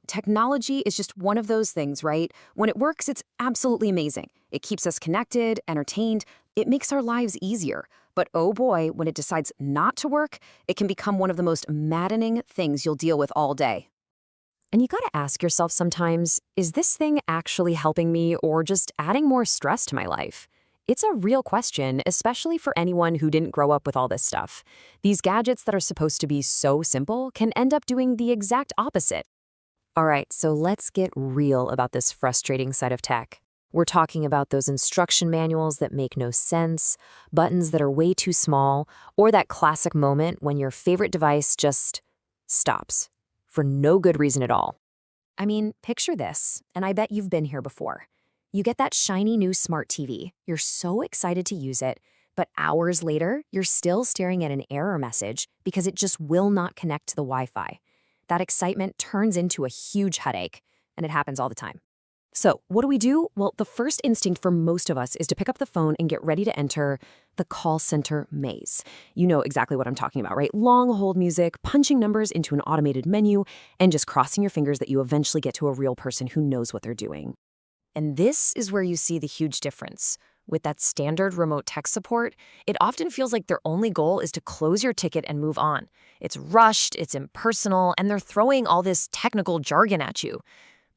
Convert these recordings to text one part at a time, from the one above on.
Technology is just one of those things, right? When it works, it's absolutely amazing. It keeps us connected, entertained, it makes our lives easier. But oh boy, when it decides not to work, it can become one of the most maddening things you'll deal with all day. And you gotta ask yourself sometimes, is this thing actually helping me or just adding more stress to my life? It's a real question, especially for anyone who didn't grow up with all this stuff. These gadgets that are supposed to be so simple can end up doing the exact opposite. All right, so let's get real about this frustrating side of tech. We're talking about those instruction manuals that make no sense, buttons that are way too small, or that classic moment when your favorite device just stops for no good reason at all. I mean, picture this, and I bet you've been here before. You get that shiny new smart TV. You're so excited to use it, but hours later, you're still staring at an error message because it just will not connect to the Wi-Fi. That excitement turns into a huge headache, and it happens all the time. So, what do? Well, the first instinct for most of us is to pick up the phone and get ready to enter the call center maze. You know exactly what I'm talking about, right? Long hold music, punching numbers into an automated menu, and just crossing your fingers that you eventually get to a real person who knows what they're doing. And this is where you see the huge difference. With that standard remote tech support, it often feels like their only goal is to close your ticket and move on. It's rushed, it's impersonal, and they're throwing all this technical jargon at you.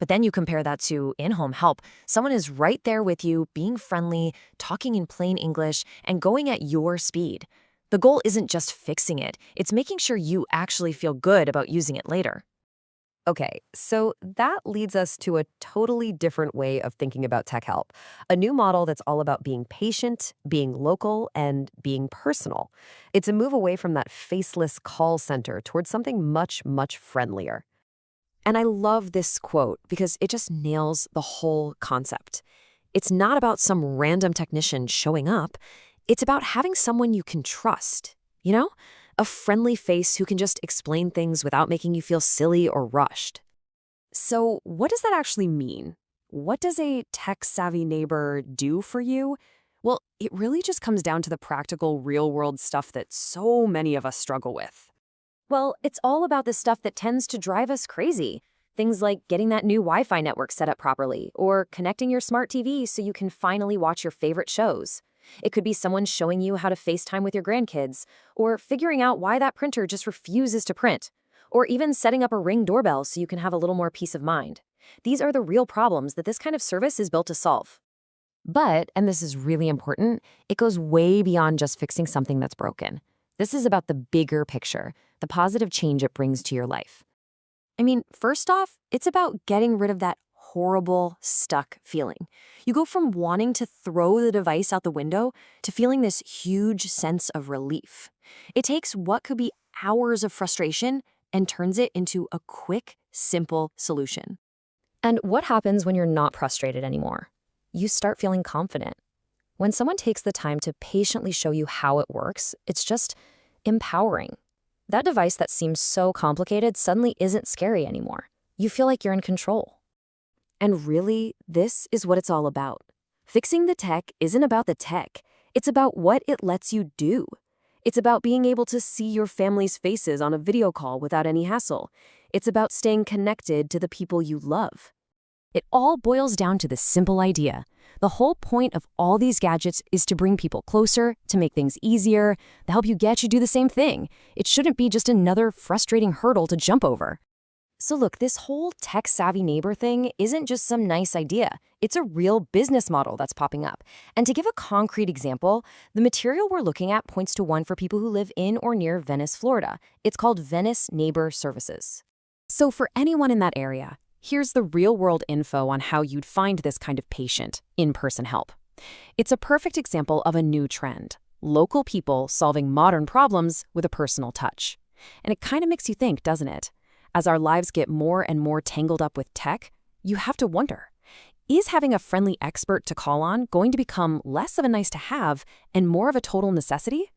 But then you compare that to in-home help. Someone is right there with you, being friendly, talking in plain English, and going at your speed. The goal isn't just fixing it, it's making sure you actually feel good about using it later. Okay, so that leads us to a totally different way of thinking about tech help. A new model that's all about being patient, being local, and being personal. It's a move away from that faceless call center towards something much, much friendlier. And I love this quote because it just nails the whole concept. It's not about some random technician showing up. It's about having someone you can trust, you know? A friendly face who can just explain things without making you feel silly or rushed. So, what does that actually mean? What does a tech-savvy neighbor do for you? Well, it really just comes down to the practical, real-world stuff that so many of us struggle with. Well, it's all about the stuff that tends to drive us crazy. Things like getting that new Wi-Fi network set up properly, or connecting your smart TV so you can finally watch your favorite shows. It could be someone showing you how to FaceTime with your grandkids, or figuring out why that printer just refuses to print, or even setting up a Ring doorbell so you can have a little more peace of mind. These are the real problems that this kind of service is built to solve. But, and this is really important, it goes way beyond just fixing something that's broken. This is about the bigger picture, the positive change it brings to your life. I mean, first off, it's about getting rid of that horrible, stuck feeling. You go from wanting to throw the device out the window to feeling this huge sense of relief. It takes what could be hours of frustration and turns it into a quick, simple solution. And what happens when you're not frustrated anymore? You start feeling confident. When someone takes the time to patiently show you how it works, it's just empowering. That device that seems so complicated suddenly isn't scary anymore. You feel like you're in control. And really, this is what it's all about. Fixing the tech isn't about the tech. It's about what it lets you do. It's about being able to see your family's faces on a video call without any hassle. It's about staying connected to the people you love. It all boils down to this simple idea. The whole point of all these gadgets is to bring people closer, to make things easier, to help you do the same thing. It shouldn't be just another frustrating hurdle to jump over. So look, this whole tech-savvy neighbor thing isn't just some nice idea. It's a real business model that's popping up. And to give a concrete example, the material we're looking at points to one for people who live in or near Venice, Florida. It's called Venice Neighbor Services. So for anyone in that area, here's the real-world info on how you'd find this kind of patient, in-person help. It's a perfect example of a new trend. Local people solving modern problems with a personal touch. And it kind of makes you think, doesn't it? As our lives get more and more tangled up with tech, you have to wonder, is having a friendly expert to call on going to become less of a nice to have and more of a total necessity?